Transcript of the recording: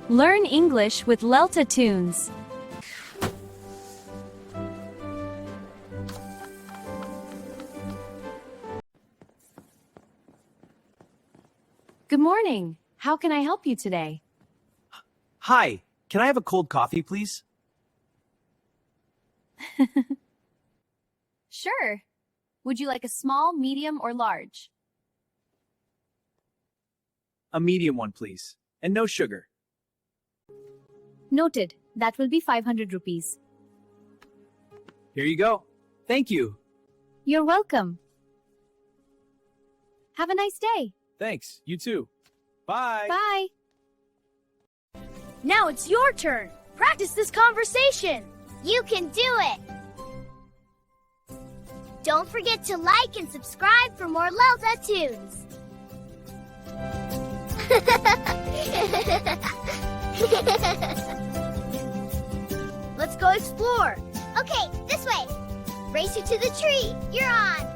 Learn English with LELTA Toons. Good morning. How can I help you today? Hi, can I have a cold coffee, please? Sure. Would you like a small, medium, or large? A medium one, please. And no sugar. Noted. That will be 500 rupees. Here you go. Thank you. You're welcome. Have a nice day. Thanks. You too. Bye. Bye. Now it's your turn. Practice this conversation. You can do it! Don't forget to like and subscribe for more LELTA Toons. Let's go explore. Okay, this way. Race you to the tree. You're on.